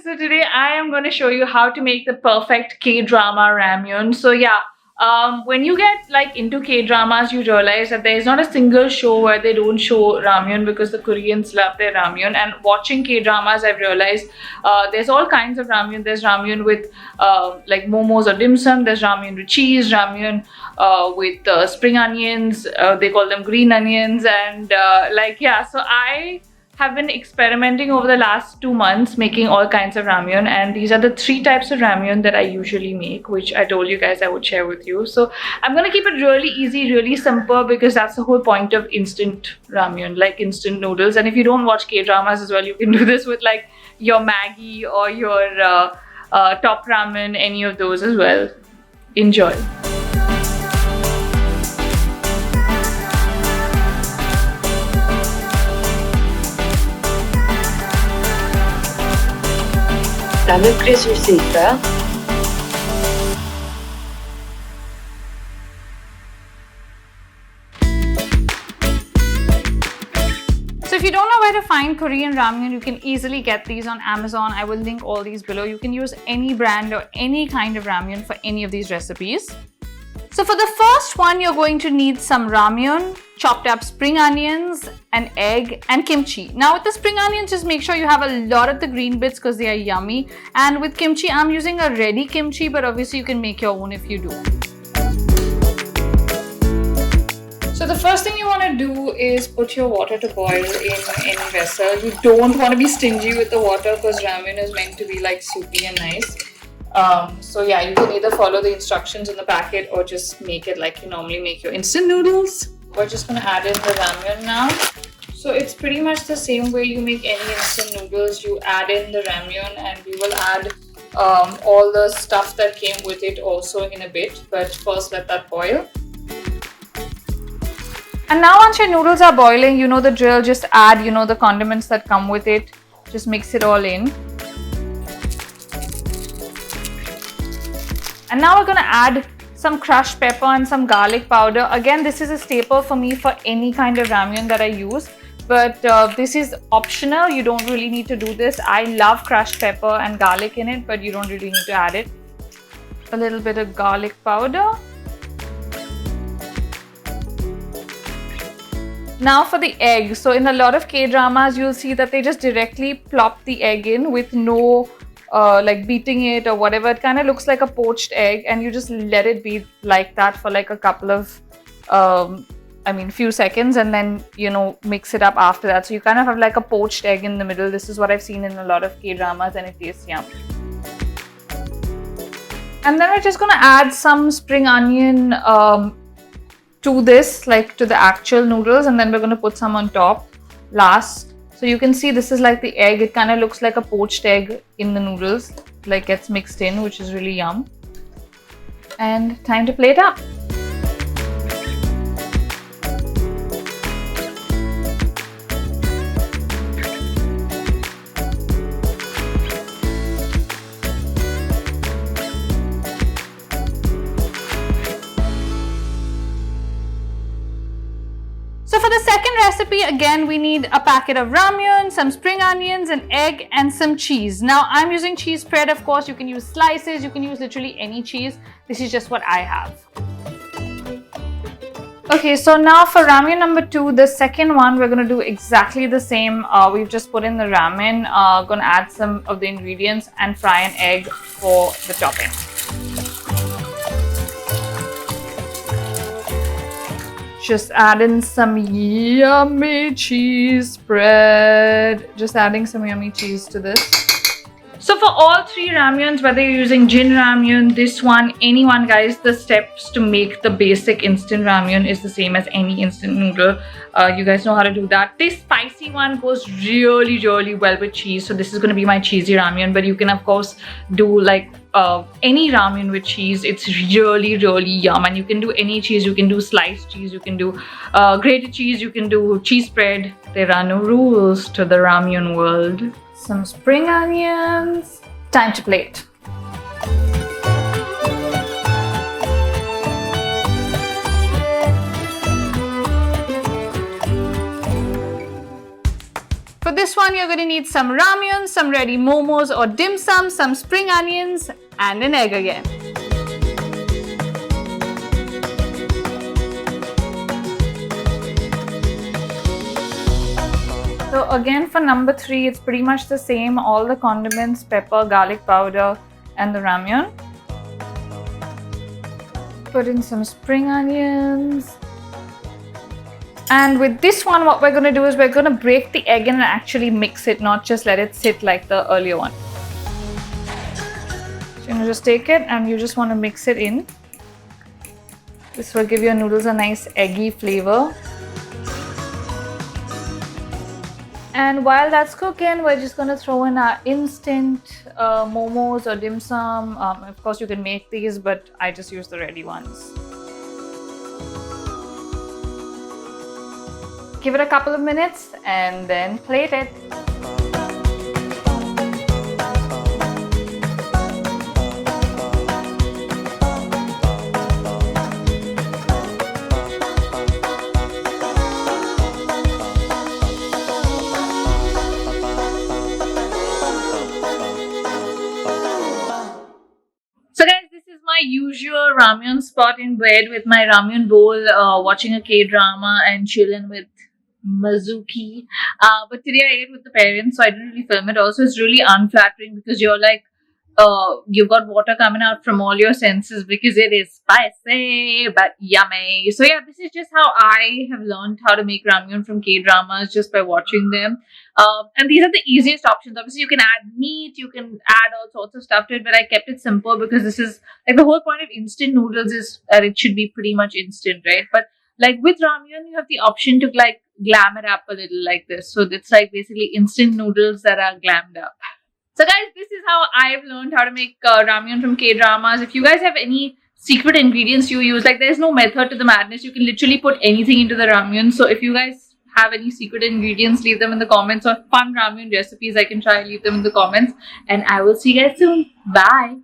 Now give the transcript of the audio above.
So today I am going to show you how to make the perfect K-drama ramyun. So yeah, when you get like into K-dramas, you realize that there is not a single show where they don't show ramyun because the Koreans love their ramyun. And watching K-dramas, I've realized there's all kinds of ramyun. There's ramyun with like momos or dim sum. There's ramyun with cheese, ramyun with spring onions. They call them green onions. And like, yeah, so I have been experimenting over the last 2 months making all kinds of ramyun, and these are the 3 types of ramyun that I usually make, which I told you guys I would share with you. So I'm gonna keep it really easy, really simple, because that's the whole point of instant ramyun, like instant noodles. And if you don't watch K-dramas as well, you can do this with like your Maggi or your Top Ramen, any of those as well. Enjoy. 라면 끓여줄 수 있어요? So if you don't know where to find Korean ramyun, you can easily get these on Amazon. I will link all these below. You can use any brand or any kind of ramyun for any of these recipes. So for the first one, you're going to need some ramyun, chopped up spring onions, an egg, and kimchi. Now with the spring onions, just make sure you have a lot of the green bits because they are yummy. And with kimchi, I'm using a ready kimchi, but obviously you can make your own if you do. So the first thing you want to do is put your water to boil in any vessel. You don't want to be stingy with the water because ramyun is meant to be like soupy and nice. So yeah, you can either follow the instructions in the packet or just make it like you normally make your instant noodles. We're just going to add in the ramyun now. So it's pretty much the same way you make any instant noodles. You add in the ramyun and we will add all the stuff that came with it also in a bit. But first let that boil. And now once your noodles are boiling, you know the drill. Just add, the condiments that come with it. Just mix it all in. And now we're going to add some crushed pepper and some garlic powder. Again, this is a staple for me for any kind of ramyun that I use. But this is optional. You don't really need to do this. I love crushed pepper and garlic in it, but you don't really need to add it. A little bit of garlic powder. Now for the egg. So in a lot of K-dramas, you'll see that they just directly plop the egg in with no like beating it or whatever. It kind of looks like a poached egg, and you just let it be like that for like a couple of few seconds, and then mix it up after that. So you kind of have like a poached egg in the middle. This is what I've seen in a lot of K-dramas, and it tastes yum. And then we're just going to add some spring onion to this, like to the actual noodles, and then we're going to put some on top last. So you can see this is like the egg. It kind of looks like a poached egg in the noodles, like gets mixed in, which is really yum. And time to plate up. So for the second recipe, again, we need a packet of ramyun, some spring onions, an egg, and some cheese. Now, I'm using cheese spread, of course. You can use slices, you can use literally any cheese. This is just what I have. Okay, so now for ramyun number 2, the second one, we're going to do exactly the same. We've just put in the ramen, going to add some of the ingredients and fry an egg for the topping. Just add in some yummy cheese spread. Just adding some yummy cheese to this. So for all 3 ramyuns, whether you're using Jin ramyun, this one, anyone guys, the steps to make the basic instant ramyun is the same as any instant noodle. You guys know how to do that. This spicy one goes really, really well with cheese. So this is going to be my cheesy ramyun, but you can of course do like any ramen with cheese. It's really, really yum. And you can do any cheese. You can do sliced cheese. You can do grated cheese. You can do cheese spread. There are no rules to the ramyun world. Some spring onions. Time to plate. this one, you're going to need some ramyun, some ready momos or dim sum, some spring onions, and an egg again. So again, for number 3, it's pretty much the same. All the condiments, pepper, garlic powder, and the ramyun. Put in some spring onions. And with this one, what we're going to do is we're going to break the egg in and actually mix it, not just let it sit like the earlier one. So you just take it and you just want to mix it in. This will give your noodles a nice eggy flavor. And while that's cooking, we're just going to throw in our instant momos or dim sum. Of course, you can make these, but I just use the ready ones. Give it a couple of minutes and then plate it. So guys, this is my usual ramyun spot in bed with my ramyun bowl, watching a K-drama and chilling with Mizuki. But today I ate with the parents, so I didn't really film it. Also, it's really unflattering because you're like, you've got water coming out from all your senses because it is spicy but yummy. So yeah, this is just how I have learned how to make ramyun from K-dramas, just by watching them. And these are the easiest options. Obviously, you can add meat, you can add all sorts of stuff to it, but I kept it simple because this is like the whole point of instant noodles is that it should be pretty much instant, right? But like with ramyun, you have the option to like glam it up a little like this. So it's like basically instant noodles that are glammed up. So guys, this is how I've learned how to make ramyun from K-dramas. If you guys have any secret ingredients you use, like there's no method to the madness. You can literally put anything into the ramyun. So if you guys have any secret ingredients, leave them in the comments, or fun ramyun recipes I can try, leave them in the comments. And I will see you guys soon. Bye.